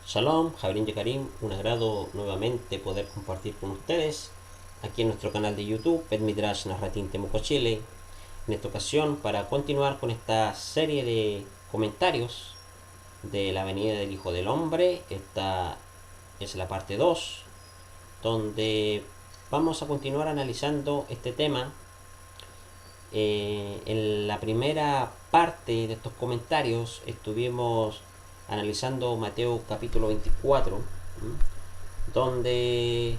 Shalom, Jabrin Yekarim, un agrado nuevamente poder compartir con ustedes aquí en nuestro canal de YouTube, Bet Midrash Narratín Temuco Chile. En esta ocasión, para continuar con esta serie de comentarios de la venida del Hijo del Hombre, esta es la parte 2, donde vamos a continuar analizando este tema. En la primera parte de estos comentarios estuvimos analizando Mateo capítulo 24, donde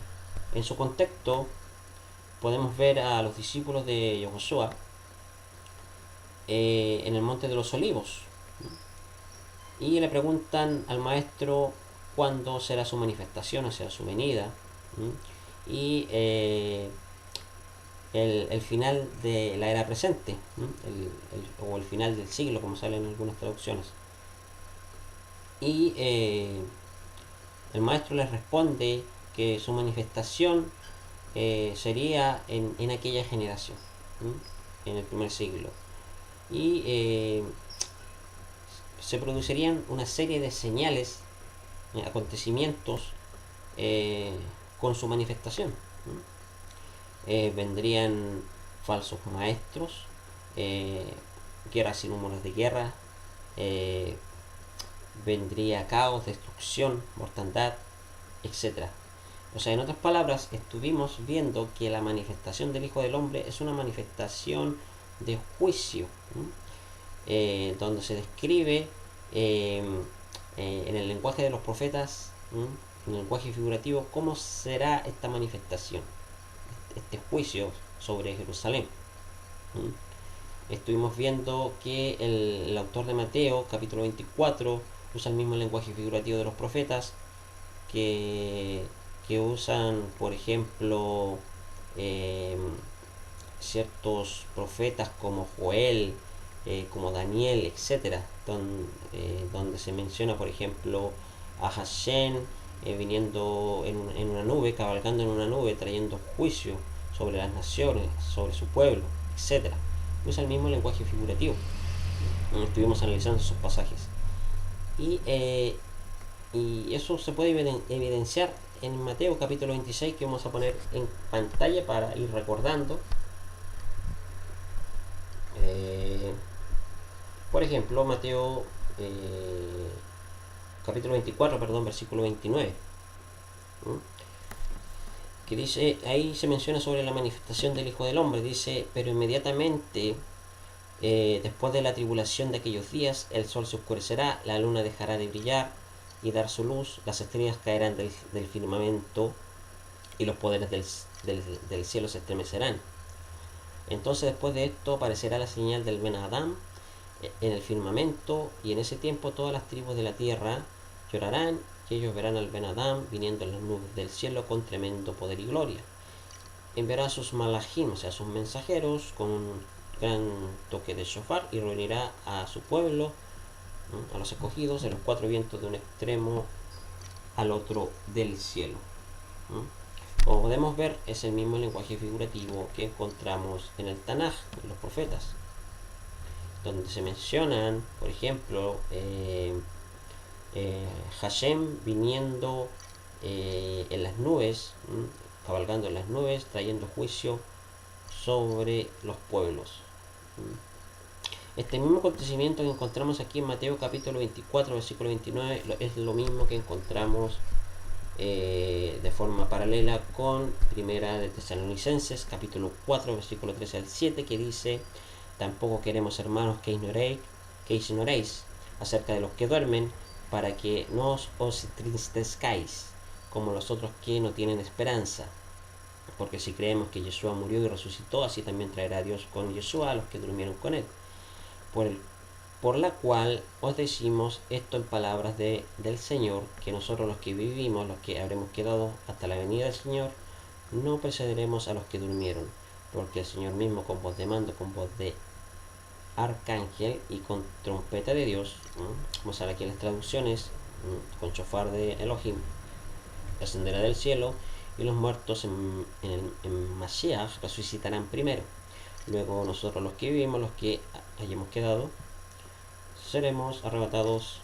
en su contexto podemos ver a los discípulos de Yahushua en el Monte de los Olivos y le preguntan al maestro cuándo será su manifestación, o sea, su venida, y el final de la era presente, o el final del siglo, como sale en algunas traducciones. Y el maestro les responde que su manifestación sería en aquella generación, en el primer siglo. Y se producirían una serie de señales, acontecimientos con su manifestación. Vendrían falsos maestros, guerras sin números de guerra, vendría caos, destrucción, mortandad, etc. O sea, en otras palabras, estuvimos viendo que la manifestación del Hijo del Hombre es una manifestación de juicio, donde se describe en el lenguaje de los profetas, en el lenguaje figurativo, cómo será esta manifestación, este juicio sobre Jerusalén. Estuvimos viendo que el autor de Mateo, capítulo 24, usa el mismo lenguaje figurativo de los profetas, que usan, por ejemplo, ciertos profetas como Joel, como Daniel, etcétera, donde se menciona, por ejemplo, a Hashem viniendo en una nube, cabalgando en una nube, trayendo juicio sobre las naciones, sobre su pueblo, etcétera. Usa el mismo lenguaje figurativo. Estuvimos analizando esos pasajes. Y eso se puede evidenciar en Mateo capítulo 26, que vamos a poner en pantalla para ir recordando. Por ejemplo, Mateo capítulo 24, perdón, versículo 29, que dice, ahí se menciona sobre la manifestación del Hijo del Hombre. Dice, pero inmediatamente después de la tribulación de aquellos días, el sol se oscurecerá, la luna dejará de brillar y dar su luz, las estrellas caerán del firmamento y los poderes del cielo se estremecerán. Entonces después de esto aparecerá la señal del Ben Adam en el firmamento, y en ese tiempo todas las tribus de la tierra llorarán, y ellos verán al Ben Adam viniendo en las nubes del cielo con tremendo poder y gloria. Enviará a sus malajim, o sea, a sus mensajeros, con un gran toque de shofar, y reunirá a su pueblo, a los escogidos, de los cuatro vientos de un extremo al otro del cielo. Como podemos ver, es el mismo lenguaje figurativo que encontramos en el Tanaj, en los profetas, donde se mencionan, por ejemplo, Hashem viniendo en las nubes, cabalgando en las nubes, trayendo juicio sobre los pueblos. Este mismo acontecimiento que encontramos aquí en Mateo capítulo 24, versículo 29, es lo mismo que encontramos de forma paralela con Primera de Tesalonicenses capítulo 4, versículo 13 al 7, que dice, tampoco queremos, hermanos, que ignoréis acerca de los que duermen, para que no os entristezcáis como los otros que no tienen esperanza. Porque si creemos que Yeshua murió y resucitó, así también traerá a Dios con Yeshua a los que durmieron con él. Por la cual os decimos esto en palabras del Señor, que nosotros los que vivimos, los que habremos quedado hasta la venida del Señor, no precederemos a los que durmieron, porque el Señor mismo, con voz de mando, con voz de arcángel y con trompeta de Dios, como sale aquí en las traducciones, con shofar de Elohim, descenderá del cielo, y los muertos en Mashiach resucitarán primero. Luego nosotros los que vivimos, los que hayamos quedado, seremos arrebatados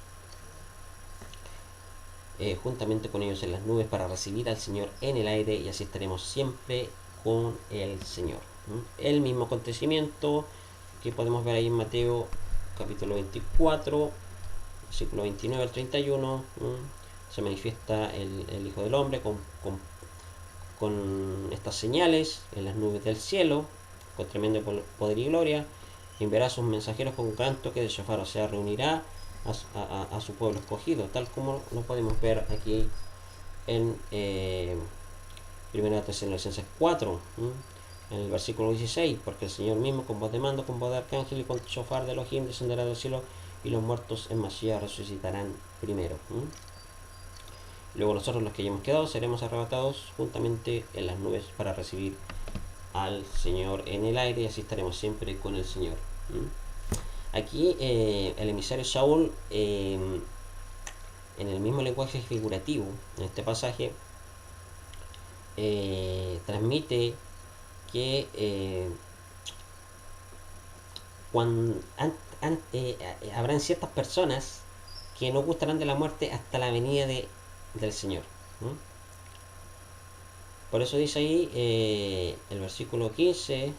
juntamente con ellos en las nubes para recibir al Señor en el aire, y así estaremos siempre con el Señor. El mismo acontecimiento que podemos ver ahí en Mateo capítulo 24, versículo 29 al 31. Se manifiesta el Hijo del Hombre con estas señales en las nubes del cielo, con tremendo poder y gloria. Enviará a sus mensajeros con canto que de shofar, o sea, reunirá a su pueblo escogido, tal como lo podemos ver aquí en 1 Tesalonicenses 4, en el versículo 16, porque el Señor mismo con voz de mando, con voz de arcángel y con shofar de Elohim descenderá del cielo, y los muertos en Mashiach resucitarán primero. Luego nosotros, los que hayamos quedado, seremos arrebatados juntamente en las nubes para recibir al Señor en el aire, y así estaremos siempre con el Señor. Aquí el emisario Saúl, en el mismo lenguaje figurativo, en este pasaje, transmite que habrán ciertas personas que no gustarán de la muerte hasta la venida del Señor. Por eso dice ahí el versículo 15,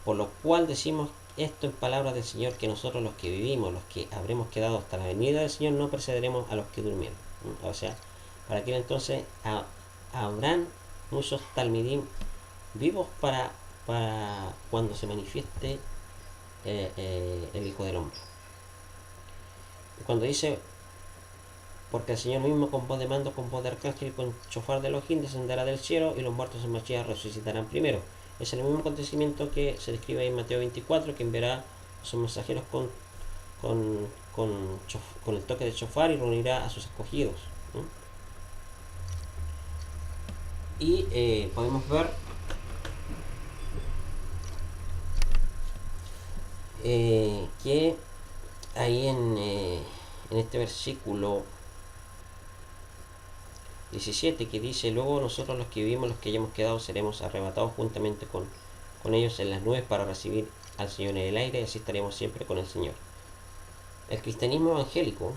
por lo cual decimos esto en palabras del Señor, que nosotros los que vivimos, los que habremos quedado hasta la venida del Señor, no precederemos a los que durmieron. O sea, para aquel entonces habrán muchos talmidim vivos para cuando se manifieste el Hijo del Hombre. Cuando dice, porque el Señor mismo con voz de mando, con voz de arcángel y con shofar de Elohim descenderá del cielo, y los muertos en Mashiach resucitarán primero. Es el mismo acontecimiento que se describe ahí en Mateo 24, que enviará a sus mensajeros con el toque de shofar y reunirá a sus escogidos. Y podemos ver que ahí en este versículo 17, que dice, luego nosotros los que vivimos, los que hayamos quedado, seremos arrebatados juntamente con ellos en las nubes para recibir al Señor en el aire, y así estaremos siempre con el Señor. El cristianismo evangélico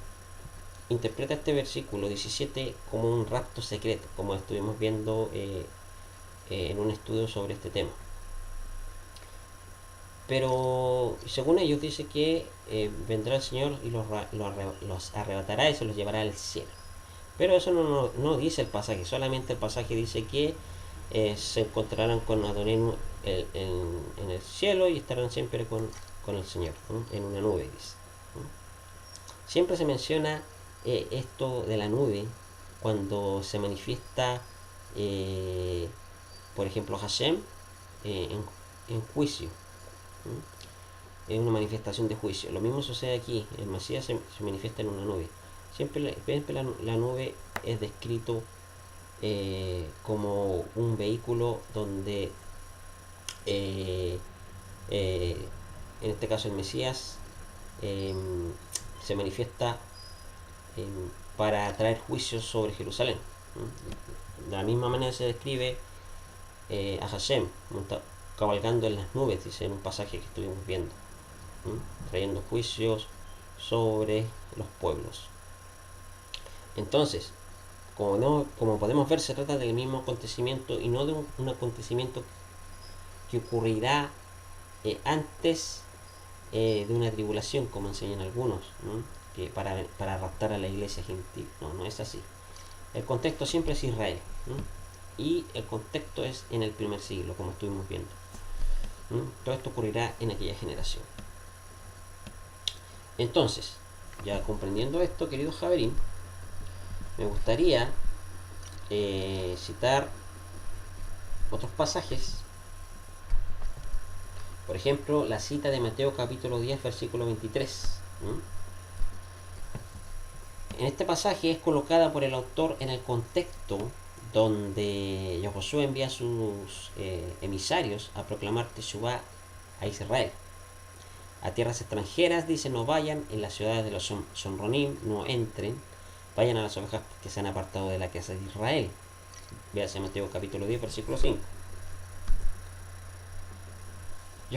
interpreta este versículo 17 como un rapto secreto, como estuvimos viendo en un estudio sobre este tema. Pero según ellos dice que vendrá el Señor y los arrebatará y se los llevará al cielo. Pero eso no dice el pasaje, solamente el pasaje dice que se encontrarán con Adonai en el cielo y estarán siempre con el Señor, en una nube, dice. Siempre se menciona esto de la nube cuando se manifiesta, por ejemplo, Hashem en juicio, en una manifestación de juicio. Lo mismo sucede aquí, el Mesías se manifiesta en una nube. Siempre la nube es descrito como un vehículo donde en este caso el Mesías se manifiesta para traer juicios sobre Jerusalén. De la misma manera se describe a Hashem cabalgando en las nubes, dice en un pasaje que estuvimos viendo, trayendo juicios sobre los pueblos. Entonces, como podemos ver, se trata del mismo acontecimiento y no de un acontecimiento que ocurrirá antes de una tribulación, como enseñan algunos, que para raptar a la iglesia gentil. No es así. El contexto siempre es Israel, y el contexto es en el primer siglo, como estuvimos viendo. Todo esto ocurrirá en aquella generación. Entonces, ya comprendiendo esto, queridos Javerín, me gustaría citar otros pasajes. Por ejemplo, la cita de Mateo capítulo 10, versículo 23. En este pasaje es colocada por el autor en el contexto donde Josué envía a sus emisarios a proclamar Teshuvá a Israel. A tierras extranjeras, dice, no vayan, en las ciudades de los Shomronim no entren, vayan a las ovejas que se han apartado de la casa de Israel. Véase Mateo capítulo 10, versículo 5.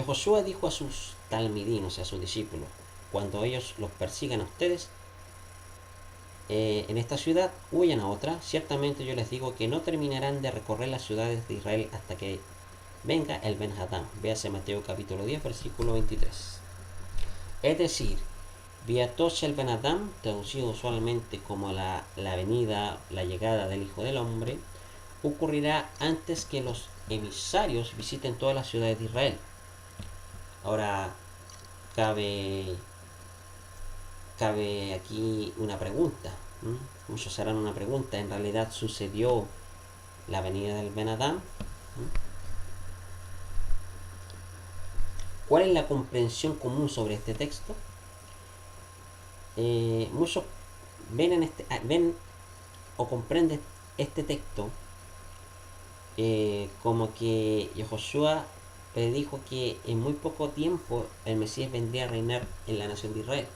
Josué dijo a sus talmidim, o sea, a sus discípulos, cuando ellos los persigan a ustedes, en esta ciudad, huyan a otra. Ciertamente yo les digo que no terminarán de recorrer las ciudades de Israel hasta que venga el Ben Hadad. Véase Mateo capítulo 10, versículo 23. Es decir, Viatosh el Ben Adam, traducido usualmente como la venida, la llegada del Hijo del Hombre, ocurrirá antes que los emisarios visiten todas las ciudades de Israel. Ahora, cabe aquí una pregunta. Muchos harán una pregunta. ¿En realidad sucedió la venida del Ben Adam? ¿Cuál es la comprensión común sobre este texto? Muchos ven o comprenden este texto como que Yehoshua predijo que en muy poco tiempo el Mesías vendría a reinar en la nación de Israel.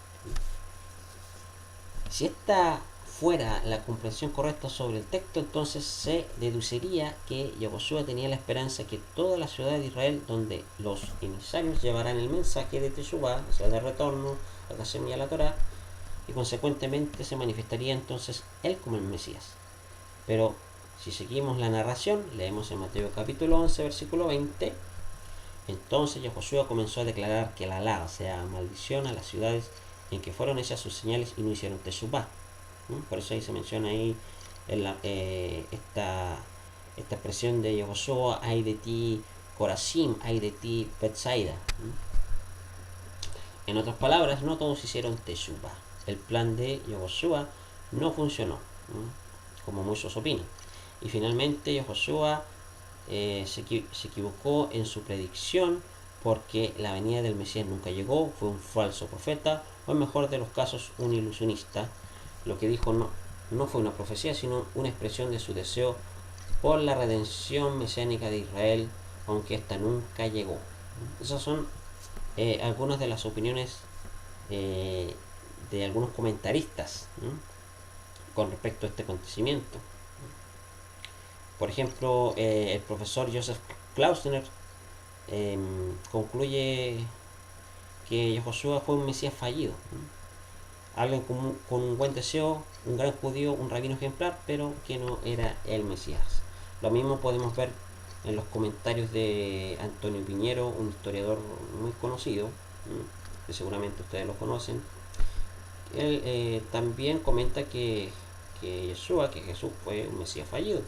Si esta fuera la comprensión correcta sobre el texto, entonces se deduciría que Yehoshua tenía la esperanza que todas las ciudades de Israel donde los emisarios llevarán el mensaje de Teshuvá, o sea, de retorno a Hashem y a la Torá, y consecuentemente se manifestaría entonces él como el Mesías. Pero si seguimos la narración, leemos en Mateo capítulo 11, versículo 20, entonces Yehoshua comenzó a declarar que la Alá, o sea, maldición a las ciudades en que fueron hechas sus señales y no hicieron Teshuvá. Por eso ahí se menciona ahí esta expresión de Yehoshua, ay de ti Corazim, ay de ti Betsaida. En otras palabras, no todos hicieron Teshuvá. El plan de Yehoshua no funcionó, como muchos opinan. Y finalmente Yehoshua se equivocó en su predicción porque la venida del Mesías nunca llegó, fue un falso profeta, o en mejor de los casos un ilusionista. Lo que dijo no fue una profecía, sino una expresión de su deseo por la redención mesiánica de Israel, aunque ésta nunca llegó. Esas son algunas de las opiniones de algunos comentaristas con respecto a este acontecimiento. Por ejemplo, el profesor Joseph Klausner concluye que Yehoshua fue un Mesías fallido, alguien con un buen deseo, un gran judío, un rabino ejemplar, pero que no era el Mesías. Lo mismo podemos ver en los comentarios de Antonio Piñero, un historiador muy conocido, que seguramente ustedes lo conocen. Él también comenta que Jesús fue un Mesías fallido.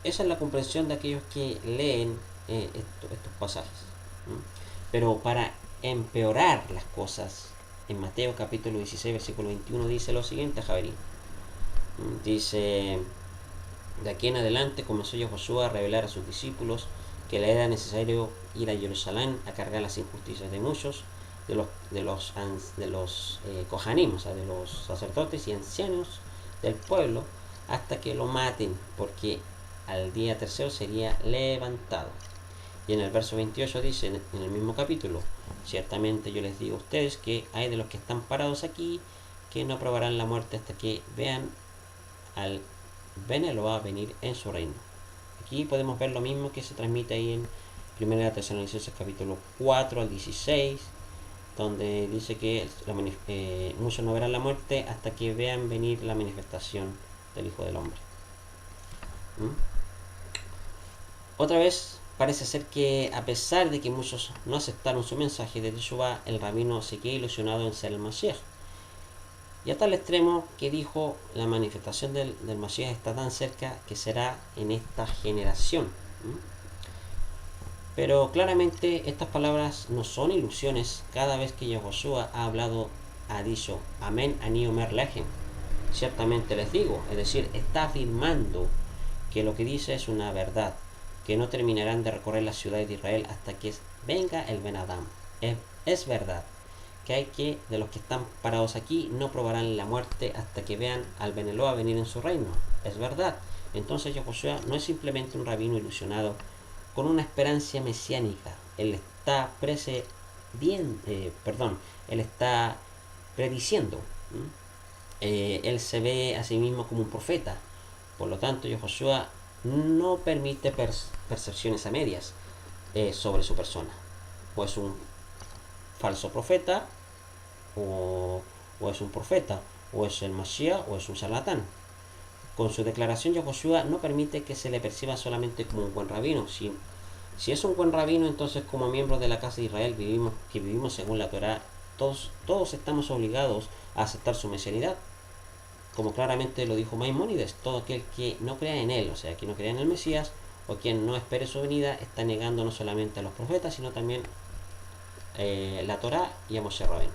Esa es la comprensión de aquellos que leen estos pasajes. Pero para empeorar las cosas, en Mateo capítulo 16, versículo 21 dice lo siguiente, Javerín. Dice, de aquí en adelante comenzó Yehoshua a revelar a sus discípulos que le era necesario ir a Jerusalén a cargar las injusticias de muchos de los Kohanim, o sea, de los sacerdotes y ancianos del pueblo, hasta que lo maten, porque al día tercero sería levantado. Y en el verso 28 dice, en el mismo capítulo, ciertamente yo les digo a ustedes que hay de los que están parados aquí que no probarán la muerte hasta que vean al Ben Eloah venir en su reino. Aquí podemos ver lo mismo que se transmite ahí en 1 Tesalonicenses capítulo 4 al 16, donde dice que muchos no verán la muerte hasta que vean venir la manifestación del Hijo del Hombre. Otra vez parece ser que a pesar de que muchos no aceptaron su mensaje de Teshuvá, el rabino se quedó ilusionado en ser el Mashiach. Y a tal extremo que dijo, la manifestación del Mashiach está tan cerca que será en esta generación. Pero claramente estas palabras no son ilusiones. Cada vez que Yehoshua ha dicho, Amén, Ani Omer Lechem, ciertamente les digo, es decir, está afirmando que lo que dice es una verdad, que no terminarán de recorrer las ciudades de Israel hasta que venga el Ben Adam. Es verdad que de los que están parados aquí no probarán la muerte hasta que vean al Ben Eloah venir en su reino. Es verdad. Entonces Yehoshua no es simplemente un rabino ilusionado con una esperanza mesiánica. Él está prediciendo. Él se ve a sí mismo como un profeta. Por lo tanto, Yehoshua no permite percepciones a medias sobre su persona, pues un falso profeta, o es un profeta, o es el Mashiach, o es un charlatán. Con su declaración, Yahushua no permite que se le perciba solamente como un buen rabino. Si es un buen rabino, entonces como miembros de la casa de Israel vivimos según la Torá, todos estamos obligados a aceptar su mesianidad. Como claramente lo dijo Maimónides, todo aquel que no crea en él, o sea, que no crea en el Mesías, o quien no espere su venida, está negando no solamente a los profetas, sino también la Torá y a Moshe Rabbeinu.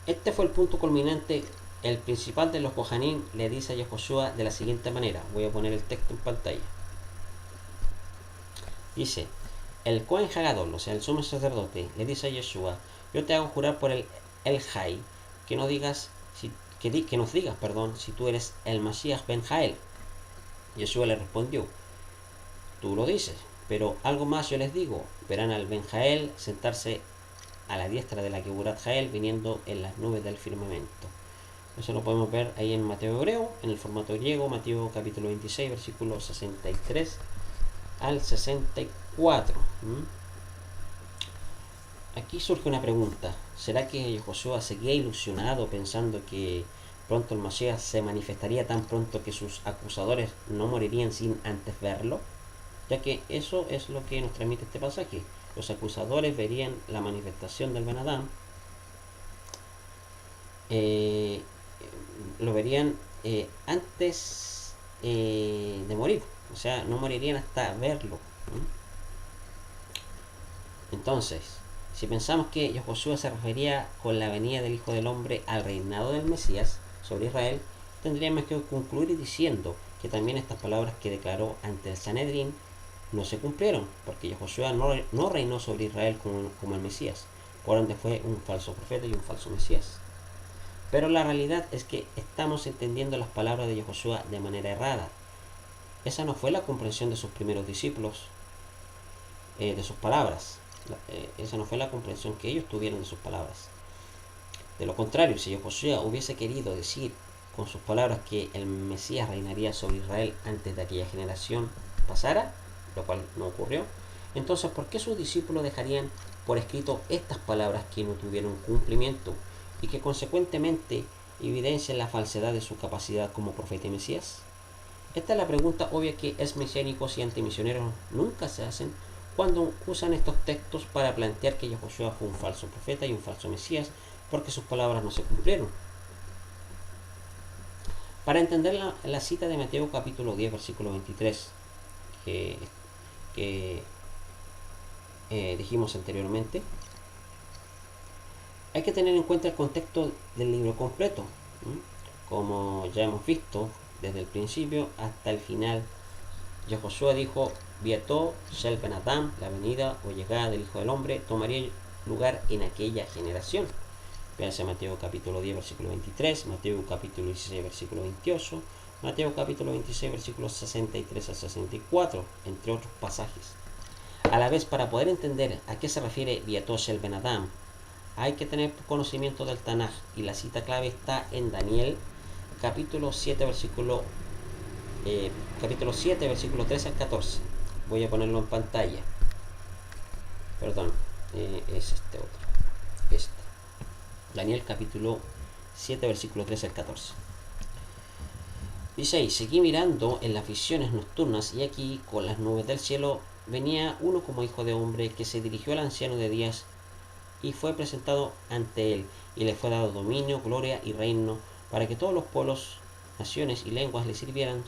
Este fue el punto culminante. El principal de los Kohanim le dice a Yehoshua de la siguiente manera. Voy a poner el texto en pantalla. Dice: el Kohen Hagadol, o sea, el sumo sacerdote, le dice a Yeshua: yo te hago jurar por el Jai, que nos digas si tú eres el Mashiach ben Jael. Yeshua le respondió: tú lo dices, pero algo más yo les digo: verán al Ben Jael sentarse a la diestra de la Geburat Jael, viniendo en las nubes del firmamento. Eso lo podemos ver ahí en Mateo hebreo, en el formato griego, Mateo capítulo 26, versículos 63 al 64. Aquí surge una pregunta. ¿Será que Josué seguía ilusionado pensando que pronto el Mashiach se manifestaría tan pronto que sus acusadores no morirían sin antes verlo? Ya que eso es lo que nos transmite este pasaje. Los acusadores verían la manifestación del Ben Adam, lo verían antes de morir, o sea, no morirían hasta verlo. Entonces, si pensamos que Yahushua se refería con la venida del Hijo del Hombre al reinado del Mesías sobre Israel, tendríamos que concluir diciendo que también estas palabras que declaró ante el Sanedrín no se cumplieron, porque Yahushua no reinó sobre Israel como el Mesías, por donde fue un falso profeta y un falso Mesías. Pero la realidad es que estamos entendiendo las palabras de Yahushua de manera errada. Esa no fue la comprensión de sus primeros discípulos, de sus palabras. Esa no fue la comprensión que ellos tuvieron de sus palabras. De lo contrario, si Yahushua hubiese querido decir con sus palabras que el Mesías reinaría sobre Israel antes de aquella generación pasara, lo cual no ocurrió, entonces ¿por qué sus discípulos dejarían por escrito estas palabras que no tuvieron cumplimiento y que consecuentemente evidencian la falsedad de su capacidad como profeta y Mesías? Esta es la pregunta obvia que es mesiánicos y antimisioneros nunca se hacen cuando usan estos textos para plantear que Yahushua fue un falso profeta y un falso Mesías porque sus palabras no se cumplieron. Para entender la cita de Mateo capítulo 10 versículo 23 que dijimos anteriormente, hay que tener en cuenta el contexto del libro completo. Como ya hemos visto desde el principio hasta el final, Yahushua dijo: Viató Shel Ben Adam, la venida o llegada del Hijo del Hombre tomaría lugar en aquella generación. Véanse Mateo capítulo 10 versículo 23, Mateo capítulo 16 versículo 28, Mateo capítulo 26 versículos 63 a 64, entre otros pasajes. A la vez, para poder entender a qué se refiere Viató Shel Ben Adam, hay que tener conocimiento del Tanaj, y la cita clave está en Daniel capítulo 7 versículo 13 al 14. Voy a ponerlo en pantalla. Perdón, es este otro. Daniel capítulo 7 versículo 13 al 14. Dice ahí: seguí mirando en las visiones nocturnas, y aquí con las nubes del cielo venía uno como hijo de hombre, que se dirigió al anciano de días y fue presentado ante él, y le fue dado dominio, gloria y reino, para que todos los pueblos, naciones y lenguas le sirvieran.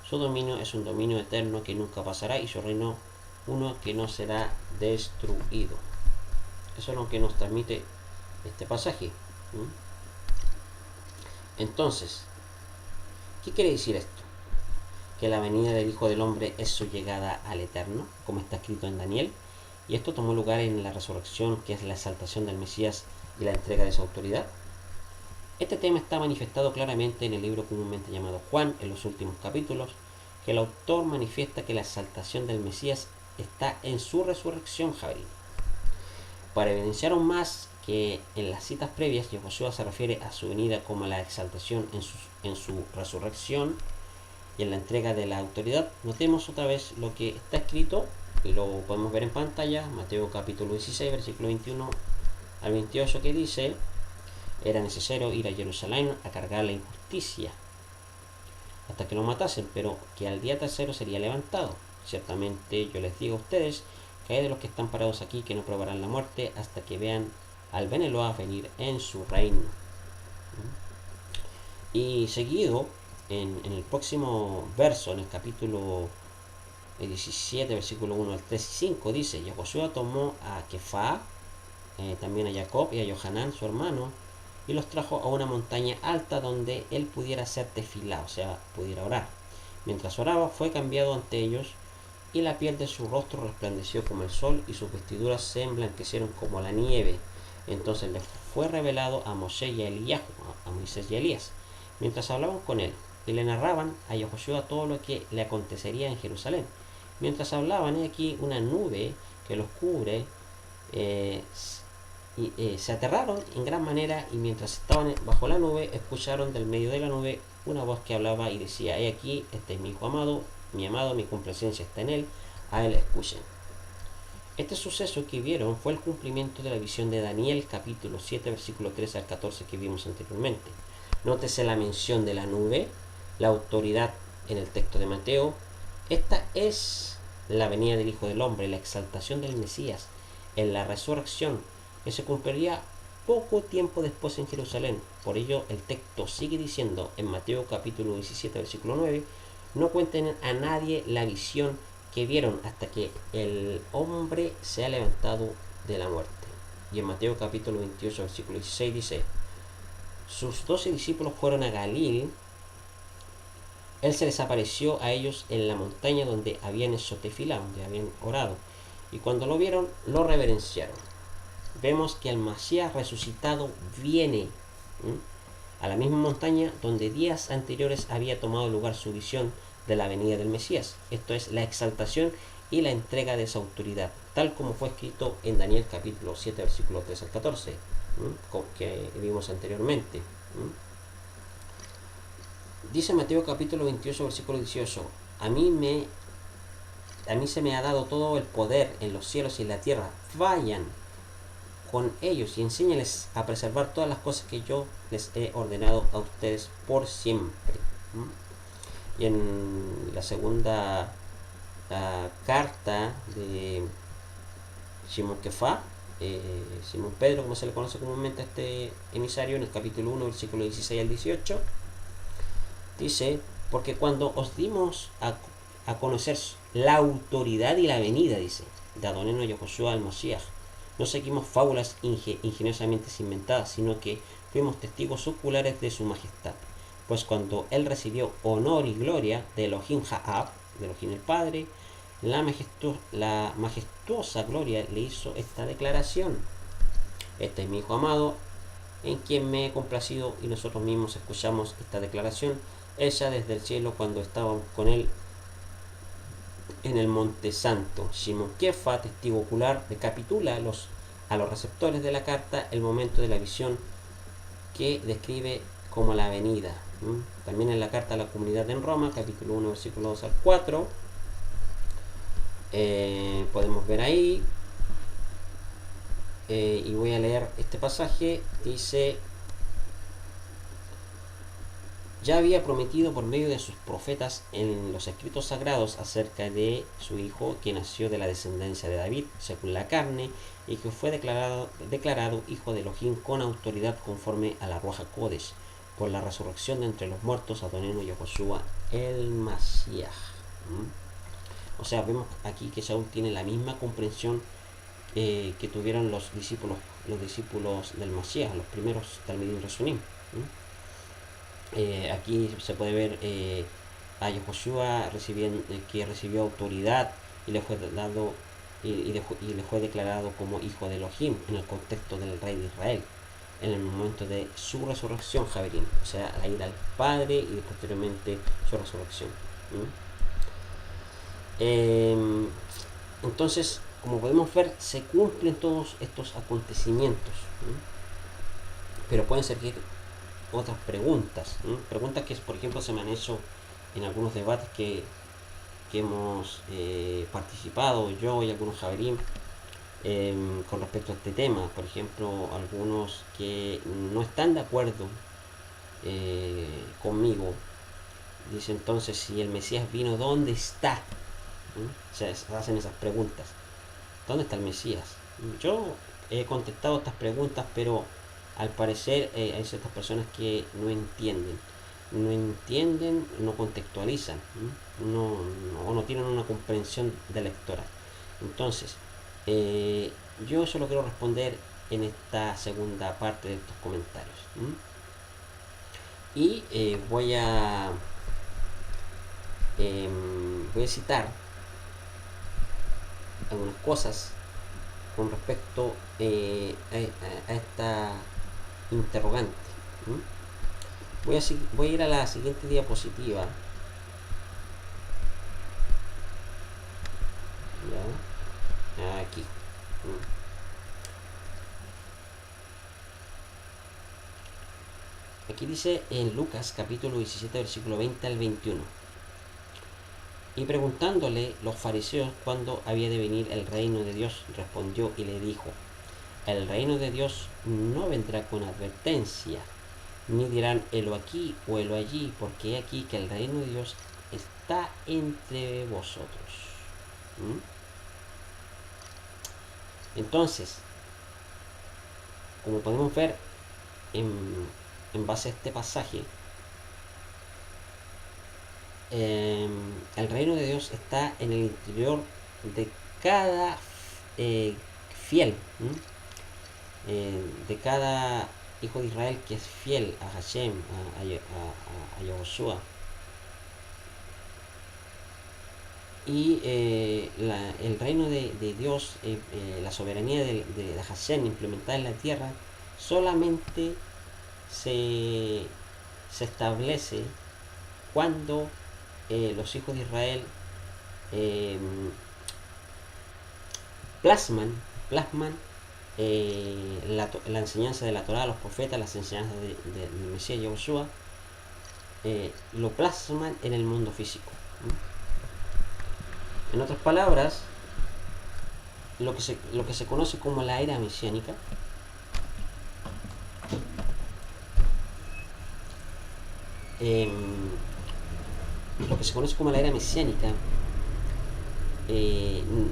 Su dominio es un dominio eterno que nunca pasará, y su reino uno que no será destruido. Eso es lo que nos transmite este pasaje. Entonces, ¿qué quiere decir esto? Que la venida del Hijo del Hombre es su llegada al Eterno, como está escrito en Daniel, y esto tomó lugar en la resurrección, que es la exaltación del Mesías y la entrega de su autoridad. Este tema está manifestado claramente en el libro comúnmente llamado Juan, en los últimos capítulos, que el autor manifiesta que la exaltación del Mesías está en su resurrección, Javier. Para evidenciar aún más que en las citas previas Yahushua se refiere a su venida como la exaltación en su resurrección y en la entrega de la autoridad, notemos otra vez lo que está escrito y lo podemos ver en pantalla, Mateo capítulo 16, versículo 21 al 28, que dice: era necesario ir a Jerusalén a cargar la injusticia hasta que lo matasen, pero que al día tercero sería levantado. Ciertamente yo les digo a ustedes que hay de los que están parados aquí que no probarán la muerte hasta que vean al Ben Eloah venir en su reino. Y seguido, en el próximo verso, en el capítulo 17, versículo 1 al 3 y 5, dice: y Josué tomó a Kefá, también a Jacob y a Johanán, su hermano, y los trajo a una montaña alta donde él pudiera hacer tefilá, o sea, pudiera orar. Mientras oraba, fue cambiado ante ellos, y la piel de su rostro resplandeció como el sol, y sus vestiduras se emblanquecieron como la nieve. Entonces le fue revelado a Moshe y a Eliyahu, a Moisés y a Elías, mientras hablaban con él, y le narraban a Josué todo lo que le acontecería en Jerusalén. Mientras hablaban, he aquí una nube que los cubre, se aterraron en gran manera, y mientras estaban bajo la nube, escucharon del medio de la nube una voz que hablaba y decía: he aquí, este es mi hijo amado, mi complacencia está en él, a él escuchen. Este suceso que vieron fue el cumplimiento de la visión de Daniel capítulo 7, versículo 13 al 14 que vimos anteriormente. Nótese la mención de la nube, la autoridad en el texto de Mateo. Esta es la venida del Hijo del Hombre, la exaltación del Mesías en la resurrección, que se cumpliría poco tiempo después en Jerusalén. Por ello el texto sigue diciendo en Mateo capítulo 17, versículo 9: no cuenten a nadie la visión que vieron hasta que el hombre sea levantado de la muerte. Y en Mateo capítulo 28, versículo 16 dice: sus 12 discípulos fueron a Galil. Él se les apareció a ellos en la montaña donde habían hecho tefilá, donde habían orado, y cuando lo vieron, lo reverenciaron. Vemos que el Masías resucitado viene a la misma montaña donde días anteriores había tomado lugar su visión de la venida del Mesías. Esto es la exaltación y la entrega de esa autoridad, tal como fue escrito en Daniel capítulo 7, versículo 3 al 14, que vimos anteriormente. Dice Mateo capítulo 28, versículo 18: a mí se me ha dado todo el poder en los cielos y en la tierra. Vayan con ellos y enséñales a preservar todas las cosas que yo les he ordenado a ustedes por siempre. Y en la segunda carta de Simón Kefá, Simón Pedro, como se le conoce comúnmente a este emisario, en el capítulo 1, versículo 16 al 18, dice: porque cuando os dimos a conocer la autoridad y la venida, dice, de Adoneno y Josué al Mosías, no seguimos fábulas ingeniosamente inventadas, sino que fuimos testigos oculares de su majestad. Pues cuando él recibió honor y gloria de Elohim Ha'ab, de Elohim el Padre, la majestuosa gloria le hizo esta declaración: este es mi hijo amado, en quien me he complacido. Y nosotros mismos escuchamos esta declaración ella desde el cielo cuando estábamos con él en el Monte Santo. Shimon Kefa, testigo ocular, recapitula a los receptores de la carta el momento de la visión que describe como la venida. También en la carta a la comunidad en Roma, capítulo 1, versículo 2 al 4, podemos ver ahí, y voy a leer este pasaje. Dice: ya había prometido por medio de sus profetas en los escritos sagrados acerca de su hijo, que nació de la descendencia de David según la carne, y que fue declarado hijo de Elohim con autoridad conforme a la Ruach HaKodesh, por la resurrección de entre los muertos, Adoneno y Josué el Masías. O sea, vemos aquí que Saúl tiene la misma comprensión que tuvieron los discípulos del Masías, los primeros Talmidim Resunim. Aquí se puede ver a Josué que recibió autoridad y le fue dado y le fue declarado como hijo de Elohim en el contexto del rey de Israel en el momento de su resurrección, Javerín, o sea, la ida al Padre y posteriormente su resurrección. Entonces, como podemos ver, se cumplen todos estos acontecimientos, pero pueden surgir otras preguntas que, por ejemplo, se me han hecho en algunos debates, que que hemos participado, yo y algunos javerín, con respecto a este tema. Por ejemplo, algunos que no están de acuerdo conmigo, dice entonces, si el Mesías vino, ¿dónde está? O sea, se hacen esas preguntas. ¿Dónde está el Mesías? Yo he contestado estas preguntas, pero al parecer hay ciertas personas que no entienden, no contextualizan, no tienen una comprensión de lectora. Entonces, yo solo quiero responder en esta segunda parte de estos comentarios. Y voy a citar algunas cosas con respecto a esta interrogante. Voy a ir a la siguiente diapositiva. ¿Ya? Aquí. Aquí dice en Lucas capítulo 17 versículo 20 al 21. Y preguntándole los fariseos cuándo había de venir el reino de Dios, respondió y le dijo: el reino de Dios no vendrá con advertencia, ni dirán helo aquí o helo allí, porque he aquí que el reino de Dios está entre vosotros. Entonces, como podemos ver en base a este pasaje, el reino de Dios está en el interior de cada fiel, de cada hijo de Israel que es fiel a Hashem, a Yahushua. Y el reino de Dios, la soberanía de Hashem implementada en la tierra, solamente se establece cuando los hijos de Israel plasman la enseñanza de la Torah, los profetas, las enseñanzas del Mesías Yahushua, lo plasman en el mundo físico. En otras palabras, lo que se conoce como la era mesiánica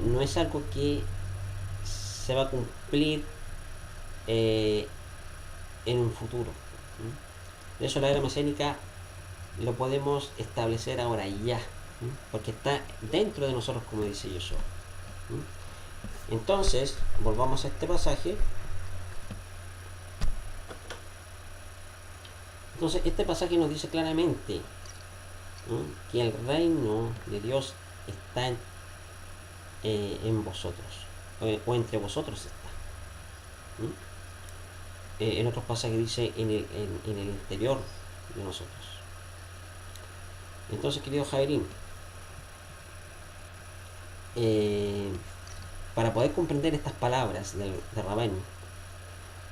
no es algo que se va a cumplir en un futuro. De eso la era mesiánica lo podemos establecer ahora ya, porque está dentro de nosotros, como dice Yoshua. Entonces, volvamos a este pasaje. Entonces, este pasaje nos dice claramente que el reino de Dios está en vosotros, o entre vosotros está. En otros pasajes dice en el interior de nosotros. Entonces, querido Javerín, para poder comprender estas palabras de Rabén,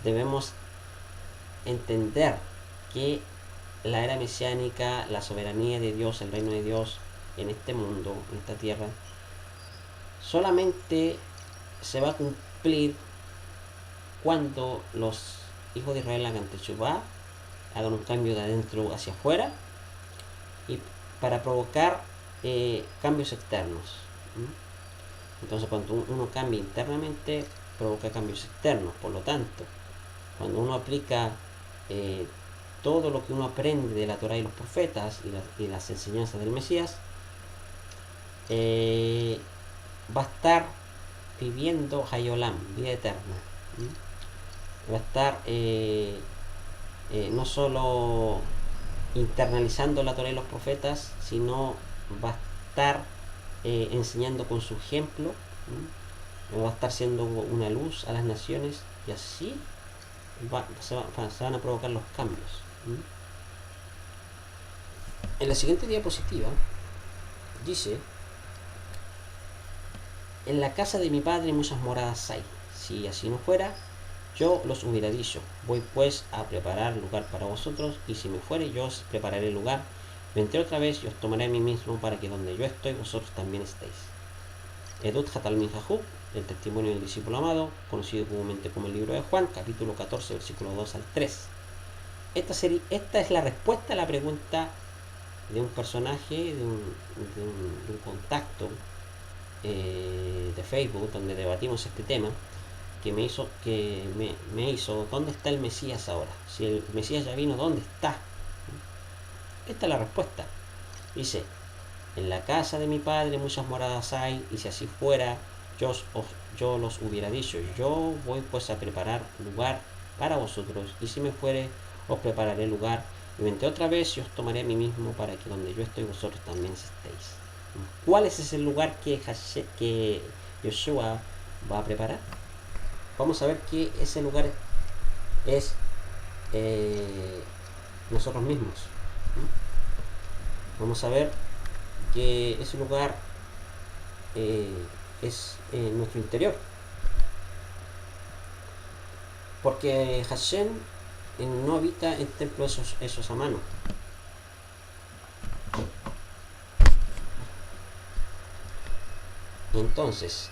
debemos entender que la era mesiánica, la soberanía de Dios, el reino de Dios en este mundo, en esta tierra, solamente se va a cumplir cuando los hijos de Israel hagan Teshuvah, hagan un cambio de adentro hacia afuera, y para provocar cambios externos. Entonces, cuando uno cambia internamente, provoca cambios externos. Por lo tanto, cuando uno aplica todo lo que uno aprende de la Torah y los profetas y las enseñanzas del Mesías, va a estar viviendo Hayolam, vida eterna. Va a estar no solo internalizando la Torah y los profetas, sino va a estar enseñando con su ejemplo, va a estar siendo una luz a las naciones, y así se van a provocar los cambios. En la siguiente diapositiva dice: en la casa de mi padre muchas moradas hay. Si así no fuera, yo los hubiera dicho. Voy pues a preparar lugar para vosotros, y si me fuere, yo os prepararé lugar. Vendré otra vez y os tomaré a mí mismo para que donde yo estoy vosotros también estéis. Edut Hatalmin Jajub, el testimonio del discípulo amado, conocido comúnmente como el libro de Juan, capítulo 14, versículo 2 al 3. Esta es la respuesta a la pregunta de un personaje, de un contacto de Facebook, donde debatimos este tema, que me hizo, ¿dónde está el Mesías ahora? Si el Mesías ya vino, ¿dónde está? Esta es la respuesta. Dice, en la casa de mi padre muchas moradas hay, y si así fuera, yo los hubiera dicho, yo voy pues a preparar lugar para vosotros, y si me fuere, os prepararé lugar, y vendré otra vez y os tomaré a mí mismo para que donde yo estoy vosotros también estéis. ¿Cuál es ese lugar que Yeshua va a preparar? Vamos a ver que ese lugar es nosotros mismos. Vamos a ver que ese lugar es nuestro interior. Porque Hashem no habita en templos esos a mano. Entonces,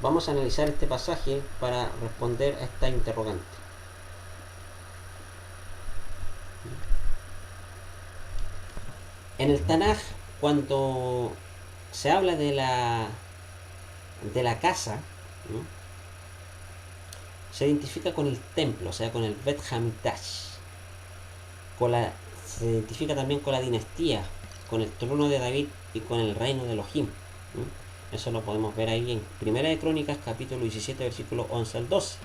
vamos a analizar este pasaje para responder a esta interrogante. En el Tanaj, cuando se habla de la casa, ¿no?, se identifica con el templo, o sea, con el Bet Hamikdash. Se identifica también con la dinastía, con el trono de David y con el reino de Elohim, ¿no? Eso lo podemos ver ahí en Primera de Crónicas, capítulo 17, versículo 11 al 12.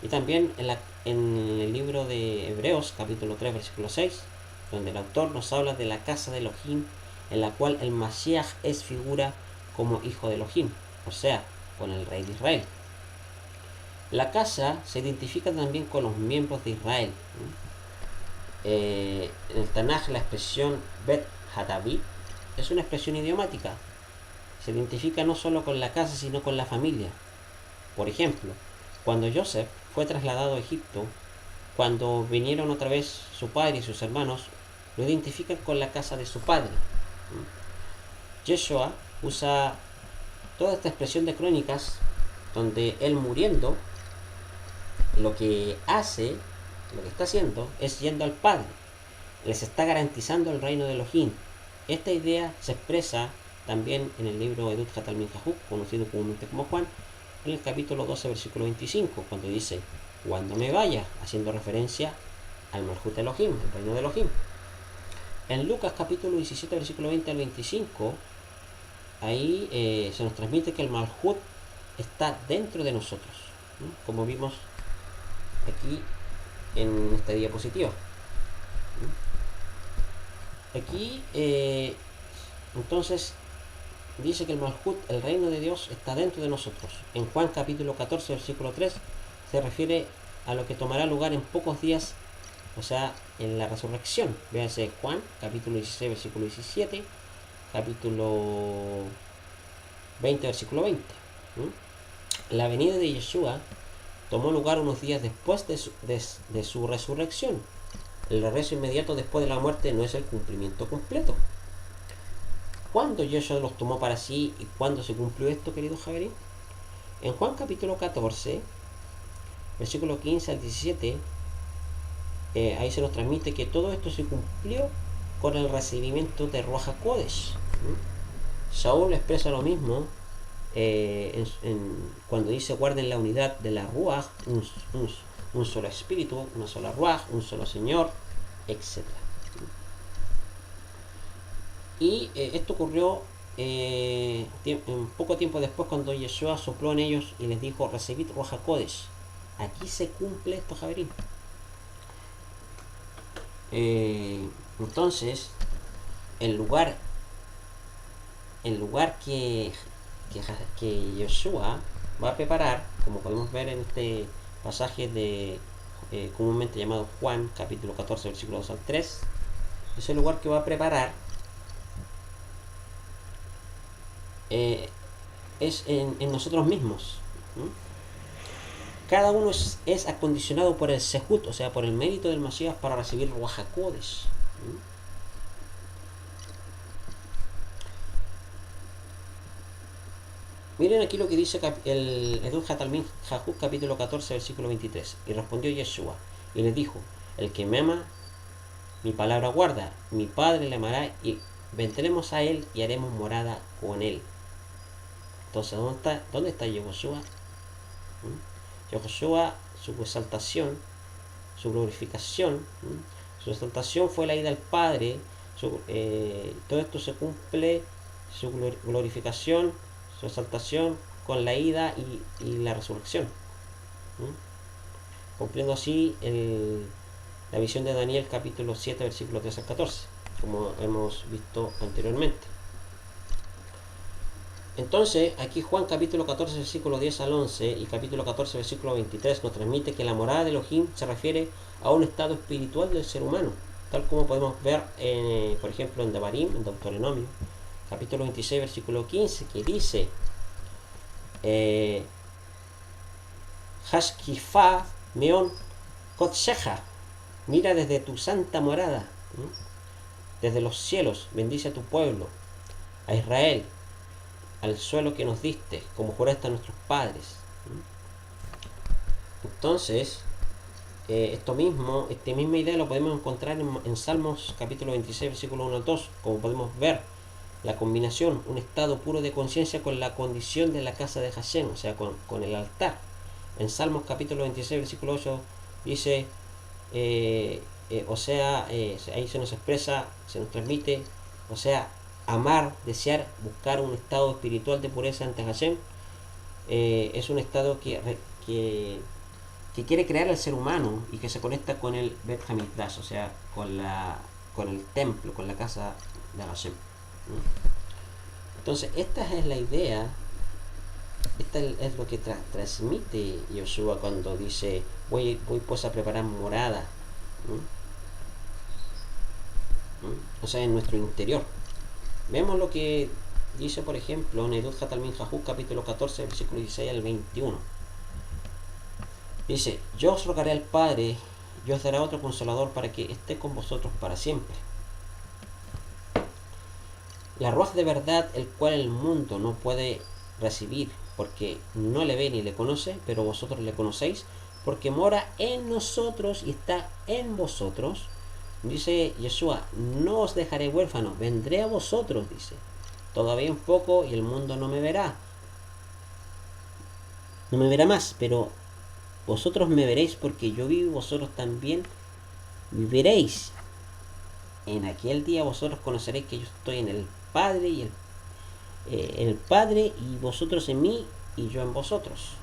Y también en el libro de Hebreos, capítulo 3, versículo 6, donde el autor nos habla de la casa de Elohim, en la cual el Mashiach es figura como hijo de Elohim, o sea, con el rey de Israel. La casa se identifica también con los miembros de Israel, ¿no? En el Tanaj la expresión Bet Hadavid es una expresión idiomática. Se identifica no solo con la casa, sino con la familia. Por ejemplo, cuando Joseph fue trasladado a Egipto, cuando vinieron otra vez su padre y sus hermanos, lo identifican con la casa de su padre. Yeshua usa toda esta expresión de Crónicas, donde él muriendo, lo que está haciendo es yendo al Padre. Les está garantizando el reino de Elohim. Esta idea se expresa también en el libro Edut Hatalmin Jajub, conocido comúnmente como Juan, en el capítulo 12, versículo 25, cuando dice, cuando me vaya, haciendo referencia al Malhut Elohim, el reino de Elohim. En Lucas capítulo 17, versículo 20 al 25, ahí se nos transmite que el Malhut está dentro de nosotros, ¿no?, como vimos aquí en esta diapositiva. Aquí entonces dice que el Malhut, el reino de Dios, está dentro de nosotros. En Juan capítulo 14, versículo 3, se refiere a lo que tomará lugar en pocos días, o sea, en la resurrección. Véanse Juan capítulo 16, versículo 17, capítulo 20, versículo 20. La venida de Yeshua tomó lugar unos días después de su resurrección. El regreso inmediato después de la muerte no es el cumplimiento completo. ¿Cuándo Yeshua los tomó para sí y cuándo se cumplió esto, querido Javier? En Juan capítulo 14, versículo 15 al 17, ahí se nos transmite que todo esto se cumplió con el recibimiento de Ruach HaKodesh. Saúl expresa lo mismo cuando dice guarden la unidad de la Ruach, un solo espíritu, una sola Ruach, un solo Señor, etc. Y esto ocurrió poco tiempo después, cuando Yeshua sopló en ellos y les dijo recibid Ruach HaKodesh. Aquí se cumple esto, Javerín. Entonces el lugar que Yeshua va a preparar, como podemos ver en este pasaje de comúnmente llamado Juan capítulo 14, versículo 2 al 3, es el lugar que va a preparar es en nosotros mismos. cada uno es acondicionado por el Sehut, o sea, por el mérito del Mashiach para recibir Ruach HaKodesh. Miren aquí lo que dice el Edut Hatalmin Jajut capítulo 14 versículo 23. Y respondió Yeshua y le dijo: el que me ama, mi palabra guarda, mi Padre le amará y vendremos a él y haremos morada con él. Entonces, ¿dónde está Yehoshua? Yehoshua, su exaltación, su glorificación, su exaltación fue la ida al Padre, todo esto se cumple, su glorificación, su exaltación con la ida y la resurrección, cumpliendo así la visión de Daniel capítulo 7 versículo 13 al 14, como hemos visto anteriormente. Entonces, aquí Juan capítulo 14 versículo 10 al 11 y capítulo 14 versículo 23 nos transmite que la morada de Elohim se refiere a un estado espiritual del ser humano, tal como podemos ver, por ejemplo, en Devarim, en Deuteronomio, capítulo 26 versículo 15, que dice: Hashkifa meon kotsheja, mira desde tu santa morada, desde los cielos, bendice a tu pueblo, a Israel, al suelo que nos diste, como juraste a nuestros padres. Entonces, esta misma idea lo podemos encontrar en Salmos capítulo 26 versículo 1 al 2, como podemos ver la combinación, un estado puro de conciencia con la condición de la casa de Hashem, o sea, con el altar. En Salmos capítulo 26 versículo 8 dice, ahí se nos expresa, se nos transmite, o sea, amar, desear, buscar un estado espiritual de pureza ante Hashem, es un estado que quiere crear al ser humano y que se conecta con el Bet Hamikdash, o sea, con el templo, con la casa de Hashem. Entonces, esta es la idea, esta es lo que transmite Yoshua cuando dice: voy pues a preparar morada, o sea, en nuestro interior. Vemos lo que dice, por ejemplo, en Edut Hatalmin Jajut capítulo 14 versículo 16 al 21. Dice: yo os rogaré al Padre y os dará otro consolador para que esté con vosotros para siempre, la Ruach de verdad, el cual el mundo no puede recibir porque no le ve ni le conoce, pero vosotros le conocéis porque mora en nosotros y está en vosotros. Dice Yeshua: no os dejaré huérfanos, vendré a vosotros, dice. Todavía un poco y el mundo no me verá más, pero vosotros me veréis porque yo vivo y vosotros también viviréis. En aquel día vosotros conoceréis que yo estoy en el Padre y vosotros en mí y yo en vosotros.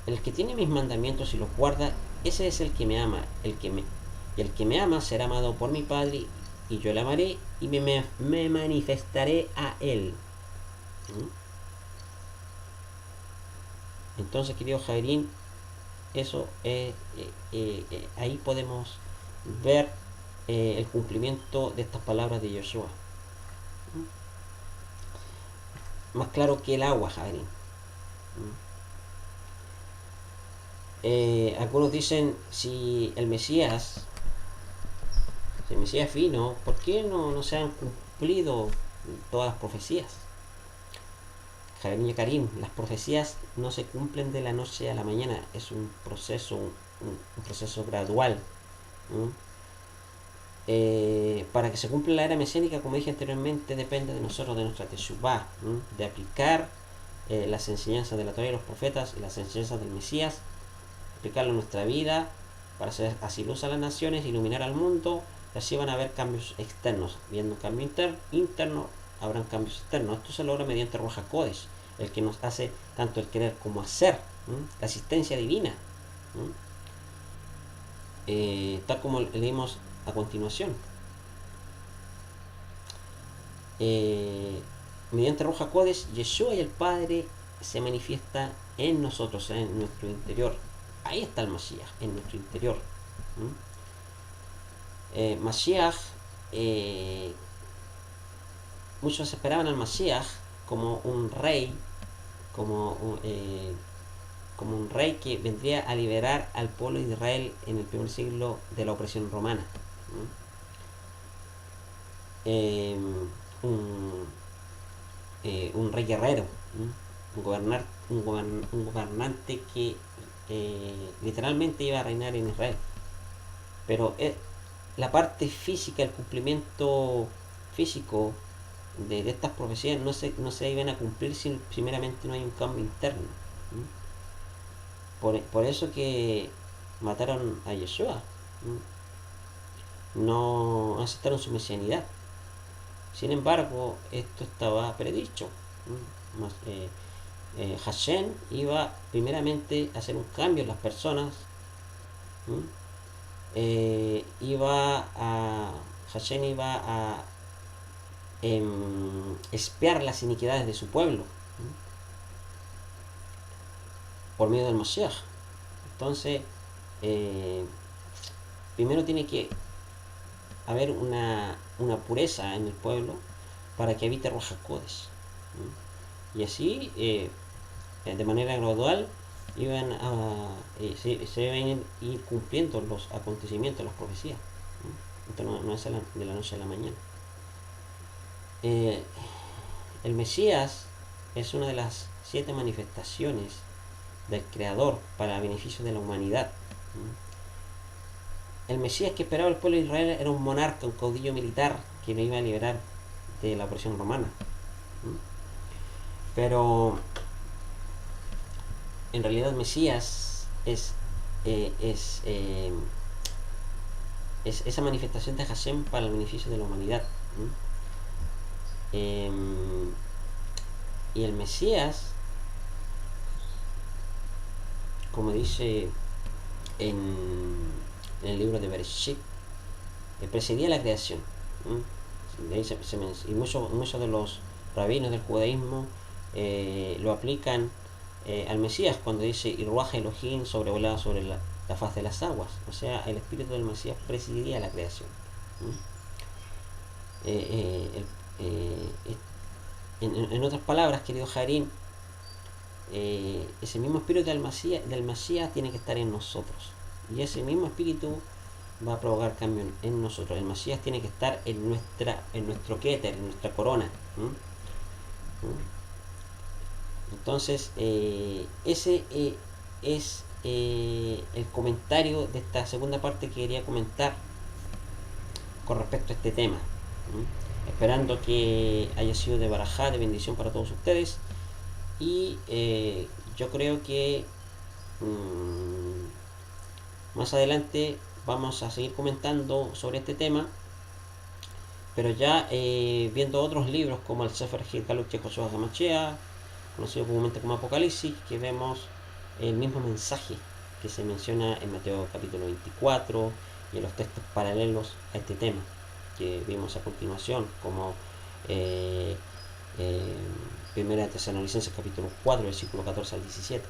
El que tiene mis mandamientos y los guarda, ese es el que me ama. El que me ama será amado por mi Padre, y yo le amaré y me manifestaré a él. Entonces, querido Jairín, eso ahí podemos ver el cumplimiento de estas palabras de Yeshua. Más claro que el agua, Jairín. Algunos dicen: si el Mesías vino, ¿por qué no se han cumplido todas las profecías? Jairín y Karim, las profecías no se cumplen de la noche a la mañana, es un proceso, un proceso gradual. Para que se cumpla la era mesiánica, como dije anteriormente, depende de nosotros, de nuestra teshuvá, de aplicar las enseñanzas de la Torá y los profetas y las enseñanzas del Mesías, aplicarlo en nuestra vida para hacer así luz a las naciones, iluminar al mundo, y así van a haber cambios externos. Viendo un cambio interno, habrán cambios externos. Esto se logra mediante Ruach HaKodesh, el que nos hace tanto el querer como hacer, la asistencia divina, tal como leímos a continuación. Mediante Ruach HaKodesh, Yeshua y el Padre se manifiesta en nosotros, en nuestro interior. Ahí está el Mashiach, en nuestro interior. Mashiach, muchos esperaban al Mashiach como un rey, como como un rey que vendría a liberar al pueblo de Israel en el primer siglo de la opresión romana. Eh, un, un rey guerrero, un gobernante que literalmente iba a reinar en Israel. Pero la parte física, el cumplimiento físico de estas profecías no se iban a cumplir si primeramente no hay un cambio interno. Por eso que mataron a Yeshua. No aceptaron su mesianidad. Sin embargo, esto estaba predicho. Hashem iba primeramente a hacer un cambio en las personas. Hashem iba a expiar las iniquidades de su pueblo por medio del Mashiach. Entonces, primero tiene que haber una pureza en el pueblo para que habite Ruach HaKodesh. Y así, de manera gradual, se deben ir cumpliendo los acontecimientos, las profecías. Esto no es de la noche a la mañana. El Mesías es una de las 7 manifestaciones del Creador para el beneficio de la humanidad. El Mesías que esperaba el pueblo de Israel era un monarca, un caudillo militar que lo iba a liberar de la opresión romana. Pero en realidad el Mesías es esa manifestación de Hashem para el beneficio de la humanidad. Y el Mesías, como dice en el libro de Bereshit, precedía la creación. Y muchos de los rabinos del judaísmo lo aplican al Mesías cuando dice Irruaj Elohim sobrevolaba sobre la faz de las aguas. O sea, el espíritu del Mesías presidía la creación. En otras palabras, querido Jarín, ese mismo espíritu del Mesías tiene que estar en nosotros. Y ese mismo espíritu va a provocar cambio en nosotros. El Mesías tiene que estar en nuestro Keter, en nuestra corona. Entonces, ese es el comentario de esta segunda parte que quería comentar con respecto a este tema. Esperando que haya sido de barajá, de bendición para todos ustedes. Y yo creo que más adelante vamos a seguir comentando sobre este tema, pero ya viendo otros libros como el Sefer Hilkalut de Josué Hamashia, conocido comúnmente como Apocalipsis, que vemos el mismo mensaje que se menciona en Mateo capítulo 24 y en los textos paralelos a este tema que vimos a continuación, como Primera Tesalonicenses capítulo 4 versículo 14 al 17.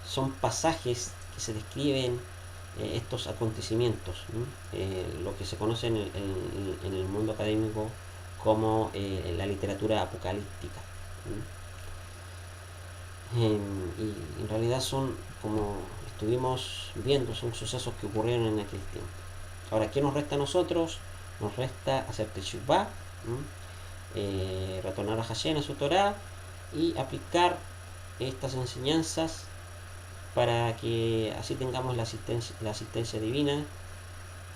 Son pasajes que se describen estos acontecimientos, lo que se conoce en el mundo académico como la literatura apocalíptica. Y en realidad son, como estuvimos viendo, son sucesos que ocurrieron en aquel tiempo. Ahora, ¿qué nos resta a nosotros? Nos resta hacer Teshuvah, retornar a Hashem, a su Torah, y aplicar estas enseñanzas para que así tengamos la asistencia divina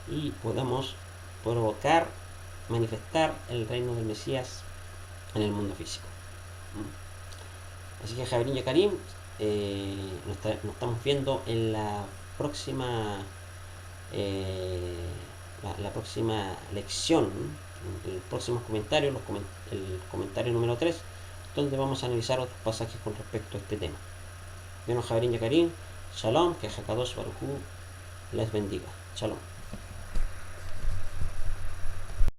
y podamos provocar, manifestar el reino del Mesías en el mundo físico. Así que Javier y Karim, nos estamos viendo en la próxima la próxima lección, el próximo comentario, el comentario número 3, donde vamos a analizar otros pasajes con respecto a este tema. Bueno, Javier y Karim, Shalom, que Hakadosh Baruj Hu les bendiga. Shalom.